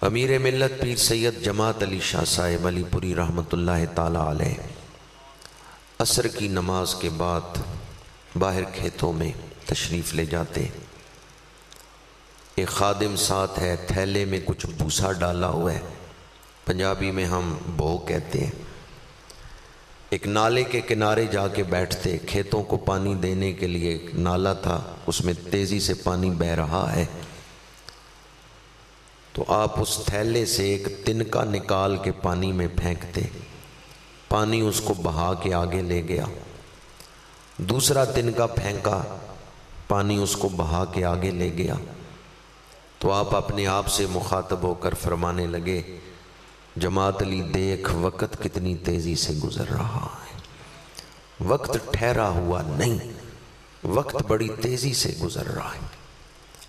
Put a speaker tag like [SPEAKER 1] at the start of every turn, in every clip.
[SPEAKER 1] امیر ملت پیر سید جماعت علی شاہ صاحب علی پوری رحمۃ اللہ تعالی علیہ عصر کی نماز کے بعد باہر کھیتوں میں تشریف لے جاتے۔ ایک خادم ساتھ ہے، تھیلے میں کچھ بھوسا ڈالا ہوا ہے، پنجابی میں ہم بو کہتے ہیں۔ ایک نالے کے کنارے جا کے بیٹھتے، کھیتوں کو پانی دینے کے لیے ایک نالا تھا، اس میں تیزی سے پانی بہہ رہا ہے، تو آپ اس تھیلے سے ایک تنکا نکال کے پانی میں پھینکتے، پانی اس کو بہا کے آگے لے گیا۔ دوسرا تنکا پھینکا، پانی اس کو بہا کے آگے لے گیا۔ تو آپ اپنے آپ سے مخاطب ہو کر فرمانے لگے، جماعت علی دیکھ وقت کتنی تیزی سے گزر رہا ہے، وقت ٹھہرا ہوا نہیں، وقت بڑی تیزی سے گزر رہا ہے۔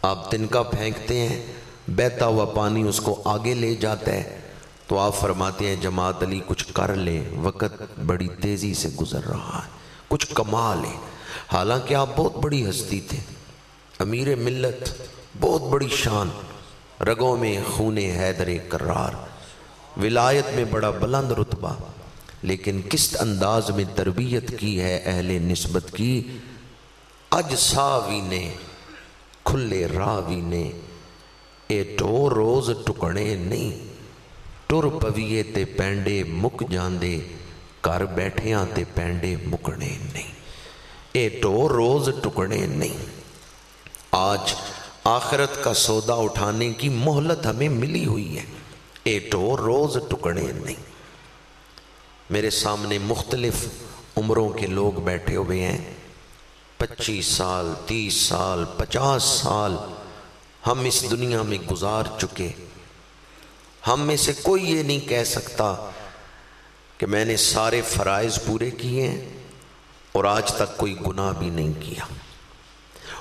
[SPEAKER 1] آپ تنکا پھینکتے ہیں، بہتا ہوا پانی اس کو آگے لے جاتا ہے، تو آپ فرماتے ہیں جماعت علی کچھ کر لے، وقت بڑی تیزی سے گزر رہا ہے، کچھ کمال ہے۔ حالانکہ آپ بہت بڑی ہستی تھے، امیر ملت، بہت بڑی شان، رگوں میں خون حیدر کرار، ولایت میں بڑا بلند رتبہ، لیکن کس انداز میں تربیت کی ہے اہل نسبت کی۔ اج ساوی نے کھلے راوی نے، اے ٹو روز ٹکنے نہیں، ٹر پویے تے پینڈے مک جاندے، کر بیٹھیاں تے پینڈے مکنے نہیں، اے ٹو روز ٹکنے نہیں۔ آج آخرت کا سودا اٹھانے کی مہلت ہمیں ملی ہوئی ہے، اے ٹو روز ٹکنے نہیں۔ میرے سامنے مختلف عمروں کے لوگ بیٹھے ہوئے ہیں، 25 سال، 30 سال، 50 سال ہم اس دنیا میں گزار چکے۔ ہم میں سے کوئی یہ نہیں کہہ سکتا کہ میں نے سارے فرائض پورے کیے ہیں اور آج تک کوئی گناہ بھی نہیں کیا،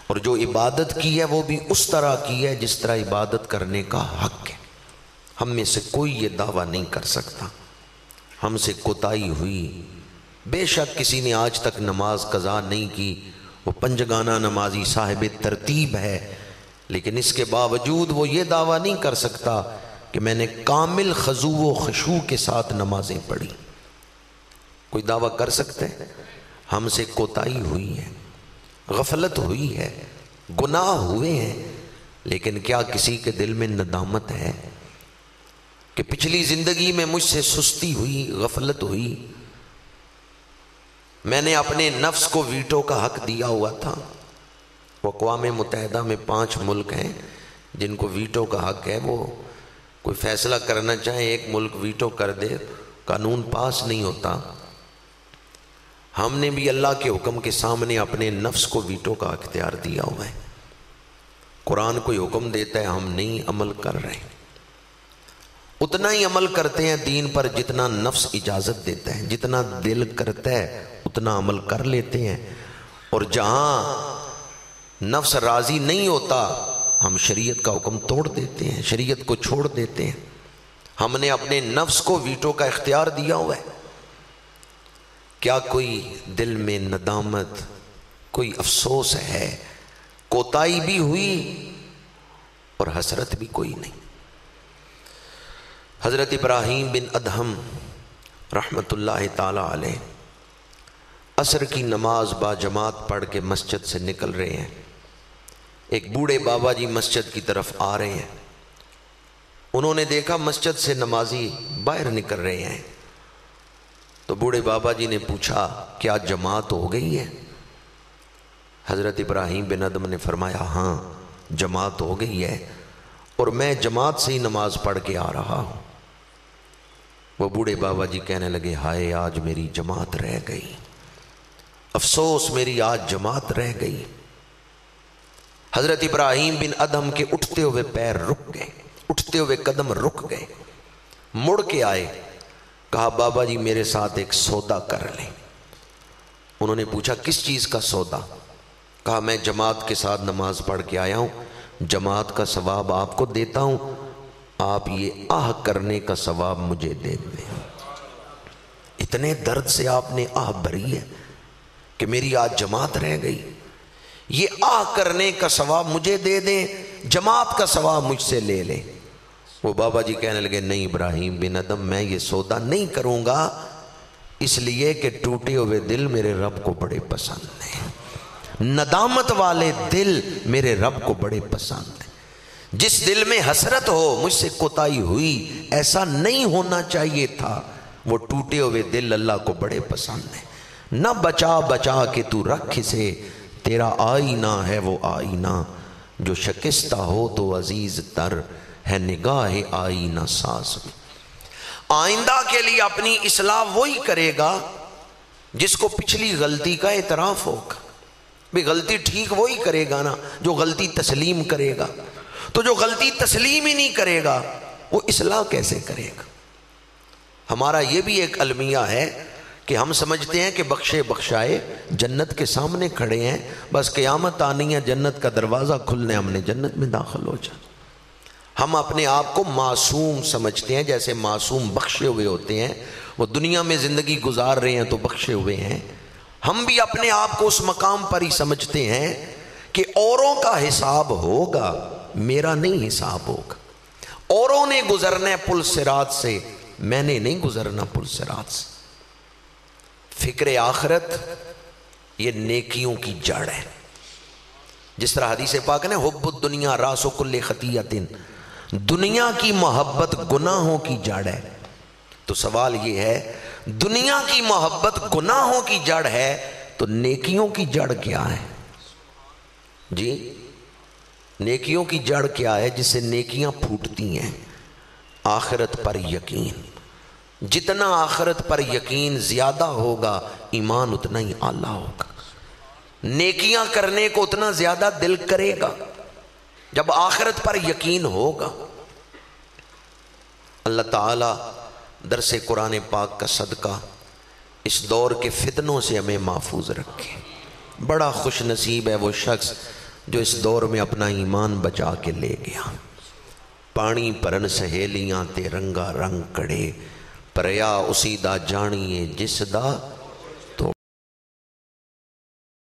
[SPEAKER 1] اور جو عبادت کی ہے وہ بھی اس طرح کی ہے جس طرح عبادت کرنے کا حق ہے۔ ہم میں سے کوئی یہ دعویٰ نہیں کر سکتا۔ ہم سے کوتاہی ہوئی، بے شک کسی نے آج تک نماز قضا نہیں کی، وہ پنجگانہ نمازی صاحب ترتیب ہے، لیکن اس کے باوجود وہ یہ دعویٰ نہیں کر سکتا کہ میں نے کامل خضوع و خشوع کے ساتھ نمازیں پڑھی۔ کوئی دعویٰ کر سکتے ہیں؟ ہم سے کوتاہی ہوئی ہے، غفلت ہوئی ہے، گناہ ہوئے ہیں، لیکن کیا کسی کے دل میں ندامت ہے کہ پچھلی زندگی میں مجھ سے سستی ہوئی، غفلت ہوئی؟ میں نے اپنے نفس کو ویٹو کا حق دیا ہوا تھا۔ اقوام متحدہ میں 5 ملک ہیں جن کو ویٹو کا حق ہے، وہ کوئی فیصلہ کرنا چاہے ایک ملک ویٹو کر دے، قانون پاس نہیں ہوتا۔ ہم نے بھی اللہ کے حکم کے سامنے اپنے نفس کو ویٹو کا اختیار دیا ہوا ہے۔ قرآن کوئی حکم دیتا ہے، ہم نہیں عمل کر رہے، اتنا ہی عمل کرتے ہیں دین پر جتنا نفس اجازت دیتا ہے، جتنا دل کرتا ہے اتنا عمل کر لیتے ہیں، اور جہاں نفس راضی نہیں ہوتا ہم شریعت کا حکم توڑ دیتے ہیں، شریعت کو چھوڑ دیتے ہیں۔ ہم نے اپنے نفس کو ویٹو کا اختیار دیا ہوا ہے۔ کیا کوئی دل میں ندامت، کوئی افسوس ہے؟ کوتاہی بھی ہوئی اور حسرت بھی کوئی نہیں۔ حضرت ابراہیم بن ادہم رحمۃ اللہ تعالی علیہ عصر کی نماز با جماعت پڑھ کے مسجد سے نکل رہے ہیں۔ ایک بوڑھے بابا جی مسجد کی طرف آ رہے ہیں، انہوں نے دیکھا مسجد سے نمازی باہر نکل رہے ہیں، تو بوڑھے بابا جی نے پوچھا کیا جماعت ہو گئی ہے؟ حضرت ابراہیم بن ادہم نے فرمایا ہاں جماعت ہو گئی ہے، اور میں جماعت سے ہی نماز پڑھ کے آ رہا ہوں۔ وہ بوڑھے بابا جی کہنے لگے ہائے آج میری جماعت رہ گئی، افسوس میری آج جماعت رہ گئی۔ حضرت ابراہیم بن ادہم کے اٹھتے ہوئے پیر رک گئے، اٹھتے ہوئے قدم رک گئے، مڑ کے آئے، کہا بابا جی میرے ساتھ ایک سودا کر لیں۔ انہوں نے پوچھا کس چیز کا سودا؟ کہا میں جماعت کے ساتھ نماز پڑھ کے آیا ہوں، جماعت کا ثواب آپ کو دیتا ہوں، آپ یہ آہ کرنے کا ثواب مجھے دے دیں۔ اتنے درد سے آپ نے آہ بھری ہے کہ میری آج جماعت رہ گئی، یہ آہ کرنے کا ثواب مجھے دے دیں، جماعت کا ثواب مجھ سے لے لیں۔ وہ بابا جی کہنے لگے نہیں ابراہیم بن ادم میں یہ سودا نہیں کروں گا، اس لیے کہ ٹوٹے ہوئے دل میرے رب کو بڑے پسند ہیں، ندامت والے دل میرے رب کو بڑے پسند ہیں۔ جس دل میں حسرت ہو مجھ سے کوتاہی ہوئی، ایسا نہیں ہونا چاہیے تھا، وہ ٹوٹے ہوئے دل اللہ کو بڑے پسند ہیں۔ نہ بچا بچا کے تو رکھ اسے، تیرا آئینہ ہے وہ آئینہ، جو شکستہ ہو تو عزیز تر ہے نگاہ آئینہ ساز میں۔ آئندہ کے لیے اپنی اصلاح وہی کرے گا جس کو پچھلی غلطی کا اعتراف ہوگا۔ بھی غلطی ٹھیک وہی کرے گا نا جو غلطی تسلیم کرے گا، تو جو غلطی تسلیم ہی نہیں کرے گا وہ اصلاح کیسے کرے گا؟ ہمارا یہ بھی ایک المیہ ہے کہ ہم سمجھتے ہیں کہ بخشے بخشائے جنت کے سامنے کھڑے ہیں، بس قیامت آنی ہے، جنت کا دروازہ کھلنے، ہم نے جنت میں داخل ہو جانا۔ ہم اپنے آپ کو معصوم سمجھتے ہیں، جیسے معصوم بخشے ہوئے ہوتے ہیں، وہ دنیا میں زندگی گزار رہے ہیں تو بخشے ہوئے ہیں۔ ہم بھی اپنے آپ کو اس مقام پر ہی سمجھتے ہیں کہ اوروں کا حساب ہوگا، میرا نہیں حساب ہوگا۔ اوروں نے گزرنا ہے پل صراط سے، میں نے نہیں گزرنا پل صراط سے۔ فکر آخرت یہ نیکیوں کی جڑ ہے، جس طرح حدیث پاک نے حب الدنیا راس کل خطیۃ، دنیا کی محبت گناہوں کی جڑ ہے۔ تو سوال یہ ہے دنیا کی محبت گناہوں کی جڑ ہے تو نیکیوں کی جڑ کیا ہے؟ جی نیکیوں کی جڑ کیا ہے جس سے نیکیاں پھوٹتی ہیں؟ آخرت پر یقین۔ جتنا آخرت پر یقین زیادہ ہوگا ایمان اتنا ہی اعلیٰ ہوگا، نیکیاں کرنے کو اتنا زیادہ دل کرے گا جب آخرت پر یقین ہوگا۔ اللہ تعالی درس قرآن پاک کا صدقہ اس دور کے فتنوں سے ہمیں محفوظ رکھے۔ بڑا خوش نصیب ہے وہ شخص جو اس دور میں اپنا ایمان بچا کے لے گیا۔ پانی پرن سہیلیاں تے رنگا رنگ کڑے، پریا اسی دا جانیے جس دا